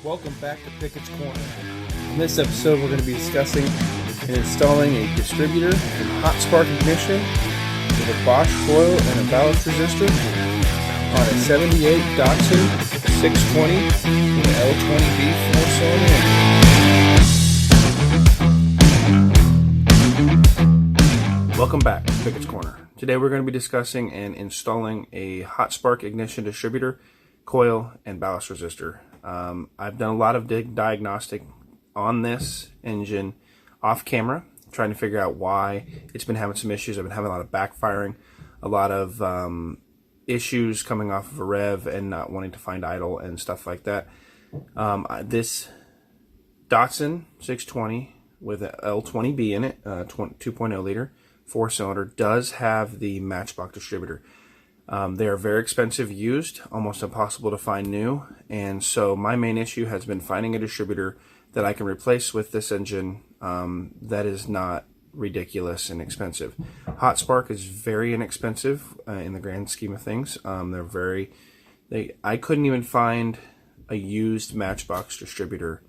Welcome back to Pickett's Corner. In this episode, we're going to be discussing and installing a distributor from Hot-Spark Ignition with a Bosch coil and a Balast resistor on a 78 Datsun 620 with an L20B 4-cylinder. Welcome back to Pickett's Corner. Today we're going to be discussing and installing a Hot-Spark Ignition distributor, coil, and Balast resistor. I've done a lot of diagnostic on this engine off camera, trying to figure out why it's been having some issues. I've been having a lot of backfiring, a lot of issues coming off of a rev and not wanting to find idle and stuff like that. This Datsun 620 with an L20B in it, 2.0 liter, 4-cylinder, does have the Matchbox distributor. They are very expensive used, almost impossible to find new, and so my main issue has been finding a distributor that I can replace with this engine that is not ridiculous and expensive. Hot-Spark is very inexpensive in the grand scheme of things. I couldn't even find a used Matchbox distributor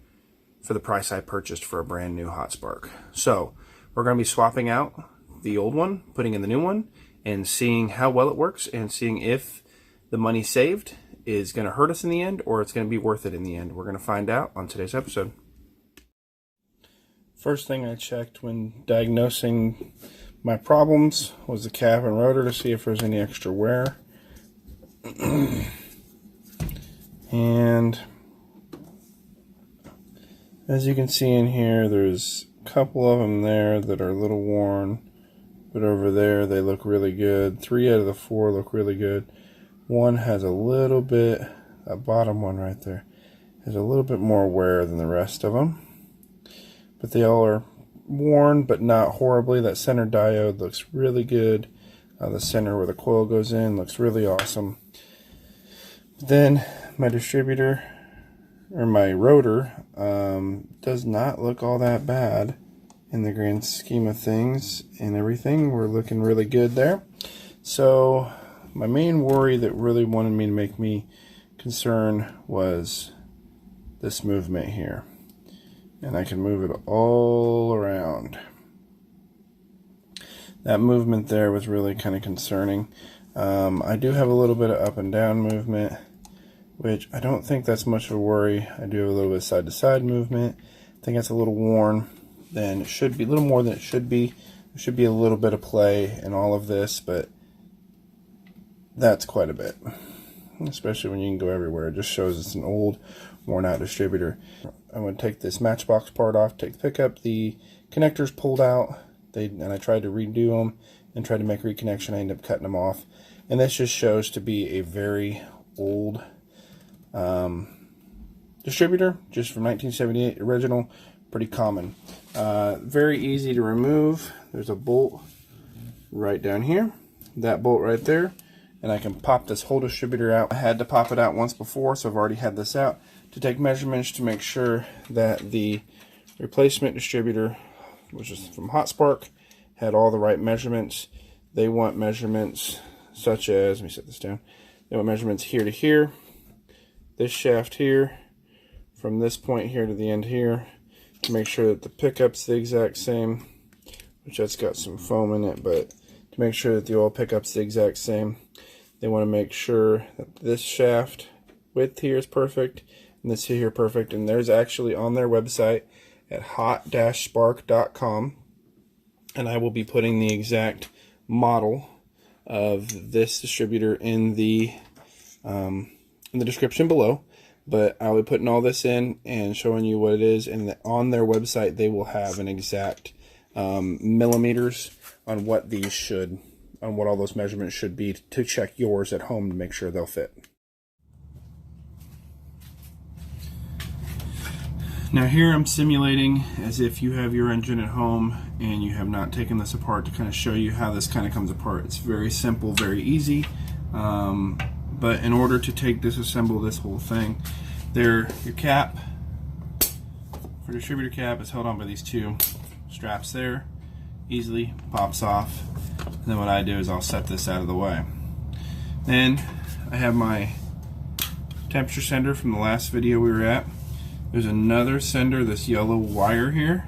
for the price I purchased for a brand new Hot-Spark. So we're going to be swapping out the old one, putting in the new one, and seeing how well it works and seeing if the money saved is going to hurt us in the end or it's going to be worth it in the end. We're going to find out on today's episode. First thing I checked when diagnosing my problems was the cap and rotor to see if there's any extra wear. And as you can see in here, there's a couple of them there that are a little worn. But over there, they look really good. 3 out of the 4 look really good. One has a little bit, that bottom one right there, has a little bit more wear than the rest of them. But they all are worn, but not horribly. That center diode looks really good. The center where the coil goes in looks really awesome. But then my distributor, or my rotor, does not look all that bad. In the grand scheme of things and everything, we're looking really good there. So my main worry that really wanted me to make me concerned was this movement here, and I can move it all around. That movement there was really kind of concerning. I do have a little bit of up and down movement, which I don't think that's much of a worry. I do have a little bit of side to side movement. I think that's a little worn than it should be, a little more than it should be. There should be a little bit of play in all of this, but that's quite a bit, especially when you can go everywhere. It just shows it's an old, worn out distributor. I'm going to take this Matchbox part off, take the pickup, the connectors pulled out, and I tried to redo them and tried to make reconnection. I ended up cutting them off, and this just shows to be a very old distributor, just from 1978, original, pretty common. Very easy to remove. There's a bolt right down here, that bolt right there, and I can pop this whole distributor out. I had to pop it out once before, so I've already had this out to take measurements to make sure that the replacement distributor, which is from Hot-Spark, had all the right measurements. They want measurements such as, let me set this down, they want measurements here to here, this shaft here, from this point here to the end here, to make sure that the pickup's the exact same, which that's got some foam in it, but to make sure that the oil pickup's the exact same. They want to make sure that this shaft width here is perfect and this here perfect, and there's actually on their website at hot-spark.com, and I will be putting the exact model of this distributor in the description below. But I'll be putting all this in and showing you what it is, and on their website they will have an exact millimeters on what these should, on what all those measurements should be to check yours at home to make sure they'll fit. Now here I'm simulating as if you have your engine at home and you have not taken this apart, to kind of show you how this kind of comes apart. It's very simple, very easy. But in order to disassemble this whole thing, your cap, for distributor cap, is held on by these two straps there. Easily pops off. And then what I do is I'll set this out of the way. Then I have my temperature sender from the last video we were at. There's another sender, this yellow wire here.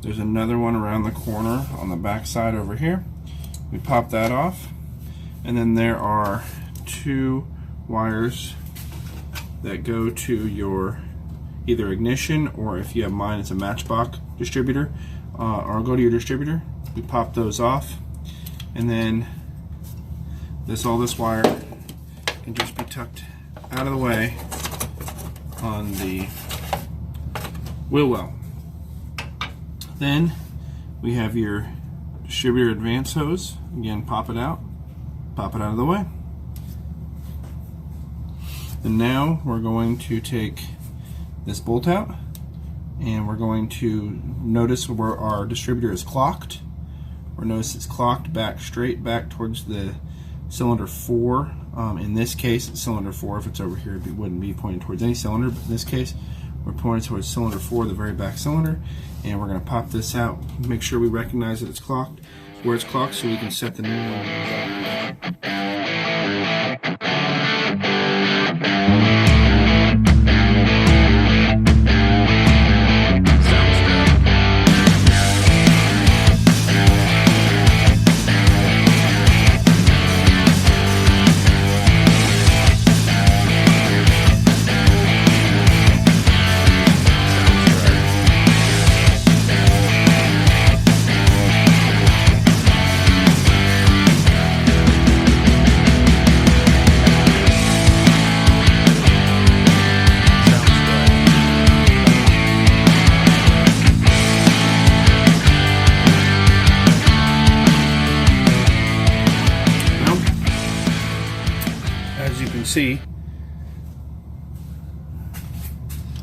There's another one around the corner on the back side over here. We pop that off. And then there are 2 wires that go to your either ignition, or if you have mine, it's a matchbox distributor, or go to your distributor. We pop those off, and then all this wire can just be tucked out of the way on the wheel well. Then we have your distributor advance hose. Again, pop it out of the way. And now we're going to take this bolt out, and we're going to notice where our distributor is clocked. Notice it's clocked straight back towards the cylinder 4. In this case, it's cylinder 4. If it's over here, it wouldn't be pointing towards any cylinder, but in this case, we're pointing towards cylinder 4, the very back cylinder, and we're going to pop this out, make sure we recognize that it's clocked, where it's clocked, so we can set the new one. As you can see,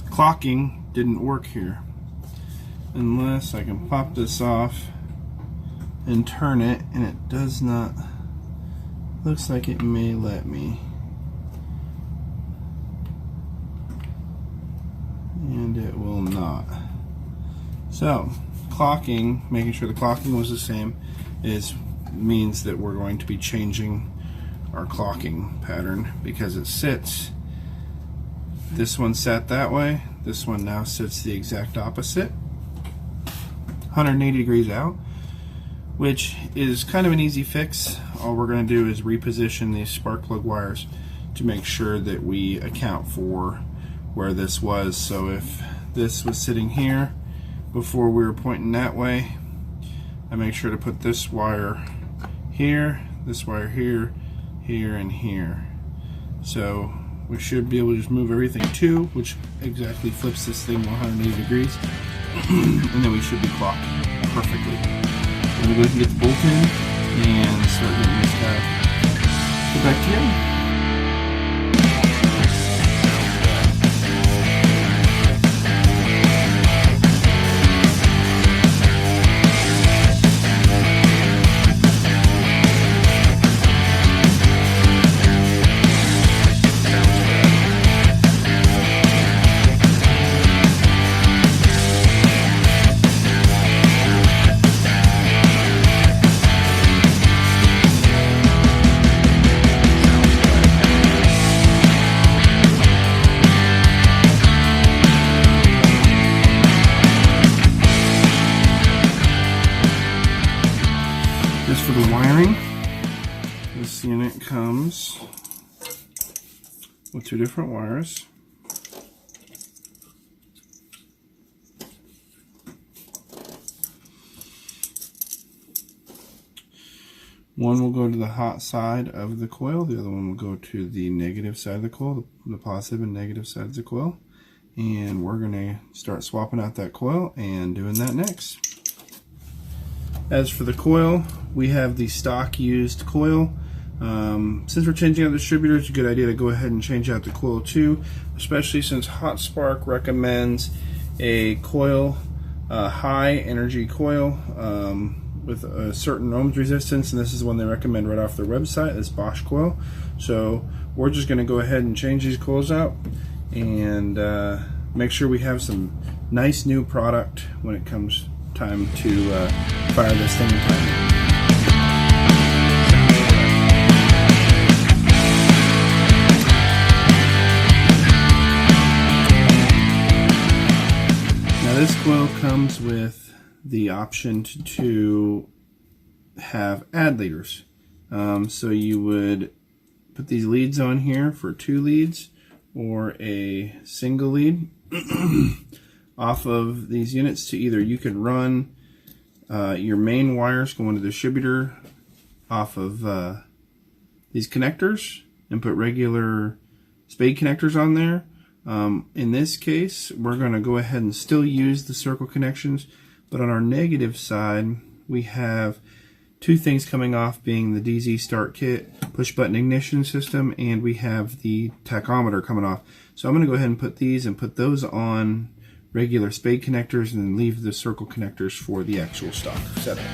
clocking didn't work here, unless I can pop this off and turn it, and it does not. Looks like it may let me, and it will not. So clocking, making sure the clocking was the same, means that we're going to be changing our clocking pattern, because it sits, this one sat that way, this one now sits the exact opposite, 180 degrees out, which is kind of an easy fix. All we're going to do is reposition these spark plug wires to make sure that we account for where this was. So if this was sitting here before we were pointing that way, I make sure to put this wire here, this wire here, here, and here. So we should be able to just move everything to, which exactly flips this thing 180 degrees, and then we should be clocked perfectly. I'm going to go ahead and get the bolt in and start getting this guy put back together. For the wiring, this unit comes with 2 different wires. One will go to the hot side of the coil, the other one will go to the negative side of the coil, the positive and negative sides of the coil. And we're going to start swapping out that coil and doing that next. As for the coil, we have the stock used coil. Since we're changing out the distributor, it's a good idea to go ahead and change out the coil too, especially since Hot-Spark recommends a coil, high energy coil with a certain ohms resistance, and this is one they recommend right off their website, this Bosch coil. So we're just going to go ahead and change these coils out and make sure we have some nice new product when it comes time to fire this thing in time. this coil comes with the option to have add leaders. So you would put these leads on here for 2 leads or a single lead off of these units. To either you can run your main wires going to the distributor off of these connectors and put regular spade connectors on there. In this case, we're going to go ahead and still use the circle connections, but on our negative side we have 2 things coming off, being the DZ start kit, push button ignition system, and we have the tachometer coming off. So I'm going to go ahead and put these and put those on regular spade connectors and then leave the circle connectors for the actual stock setup.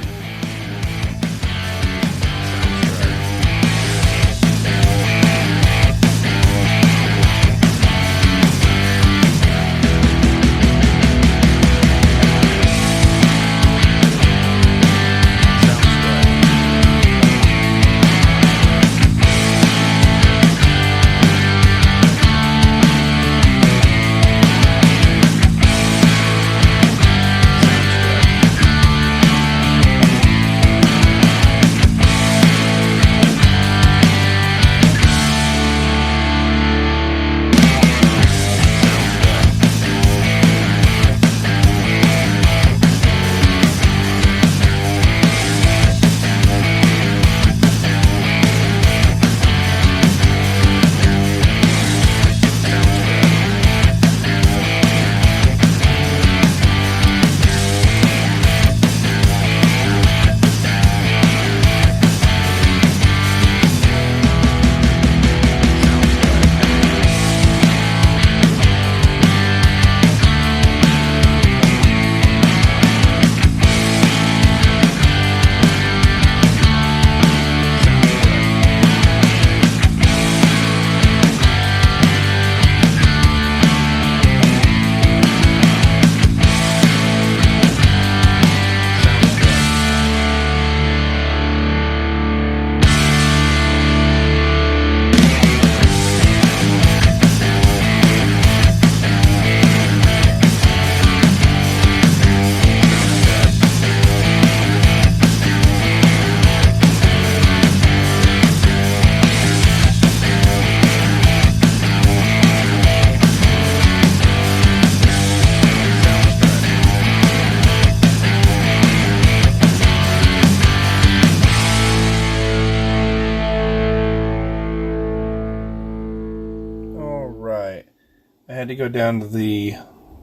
I had to go down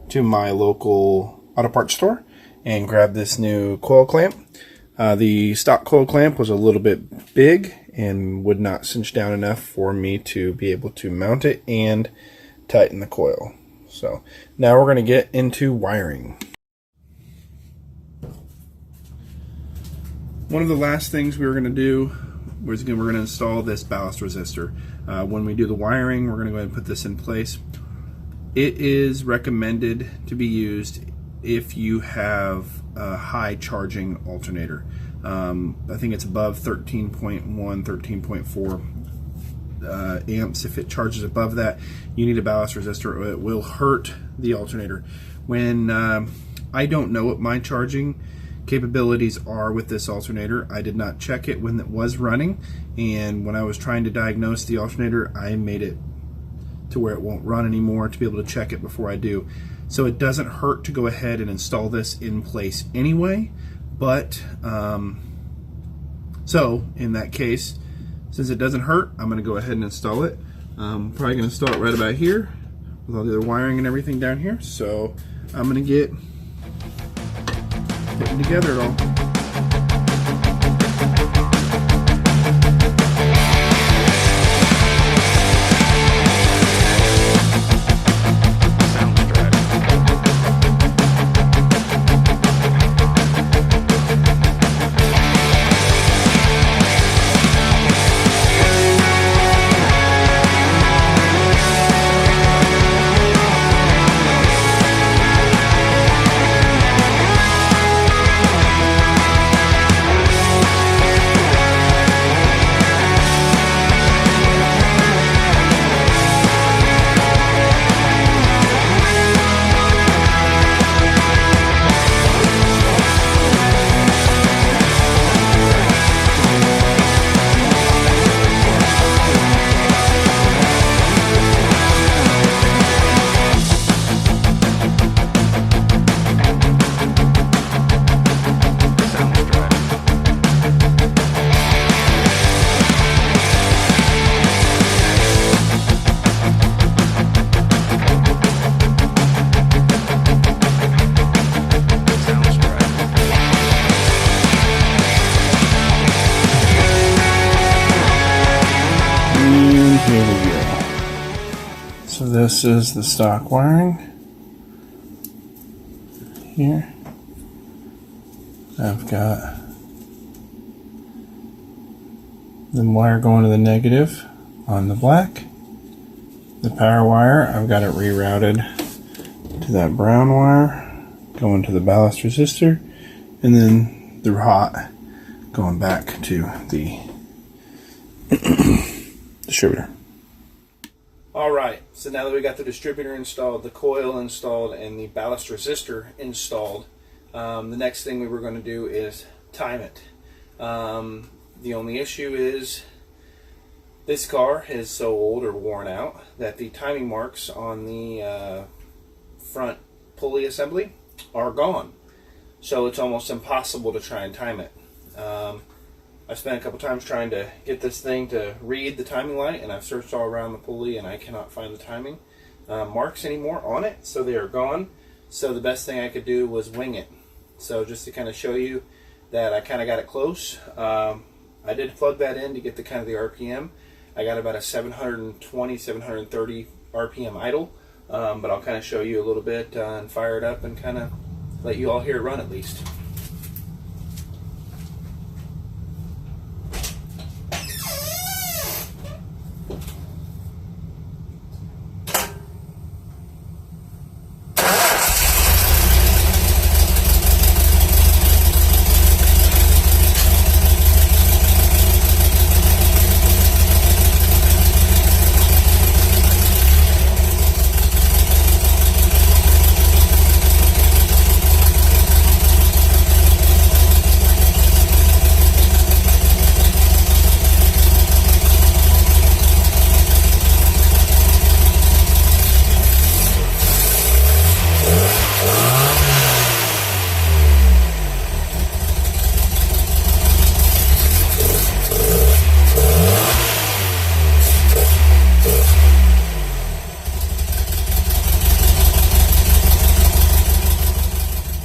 to my local auto parts store and grab this new coil clamp. The stock coil clamp was a little bit big and would not cinch down enough for me to be able to mount it and tighten the coil. So now we're going to get into wiring. One of the last things we were going to do was we're going to install this ballast resistor. When we do the wiring, we're going to go ahead and put this in place. It is recommended to be used if you have a high charging alternator. I think it's above 13.1, 13.4 amps. If it charges above that, you need a ballast resistor, or it will hurt the alternator. When I don't know what my charging capabilities are with this alternator. I did not check it when it was running, and when I was trying to diagnose the alternator, I made it to where it won't run anymore to be able to check it before I do. So it doesn't hurt to go ahead and install this in place anyway, but so in that case, since it doesn't hurt, I'm going to go ahead and install it. I'm probably going to install it right about here with all the other wiring and everything down here. So I'm going to get putting together it all. This is the stock wiring. Here I've got the wire going to the negative on the black. The power wire, I've got it rerouted to that brown wire going to the ballast resistor, and then the hot going back to the distributor. Alright, so now that we got the distributor installed, the coil installed, and the ballast resistor installed, the next thing we were going to do is time it. The only issue is this car is so old or worn out that the timing marks on the front pulley assembly are gone. So it's almost impossible to try and time it. I've spent a couple times trying to get this thing to read the timing light, and I've searched all around the pulley and I cannot find the timing marks anymore on it, so they are gone. So the best thing I could do was wing it. So just to kind of show you that I kind of got it close, I did plug that in to get the kind of the RPM. I got about a 720, 730 RPM idle, but I'll kind of show you a little bit and fire it up and kind of let you all hear it run at least.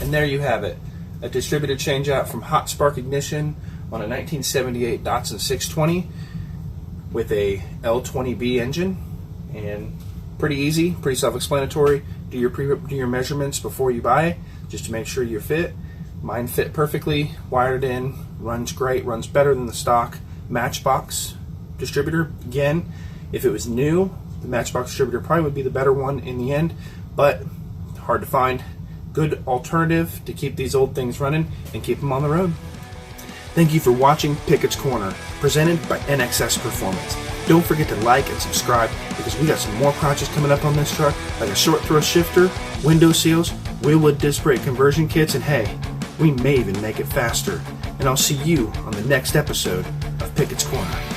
And there you have it, a distributor changeout from Hot-Spark ignition on a 1978 Datsun 620 with a L20B engine, and pretty easy, pretty self-explanatory. Do your measurements before you buy, just to make sure you're fit. Mine fit perfectly, wired in, runs great, runs better than the stock Matchbox distributor. Again, if it was new, the Matchbox distributor probably would be the better one in the end, but hard to find. Good alternative to keep these old things running and keep them on the road. Thank you for watching Pickett's Corner, presented by NXS Performance. Don't forget to like and subscribe, because we got some more projects coming up on this truck, like a short throw shifter, window seals, wheelwood disc brake conversion kits, and hey, we may even make it faster. And I'll see you on the next episode of Pickett's Corner.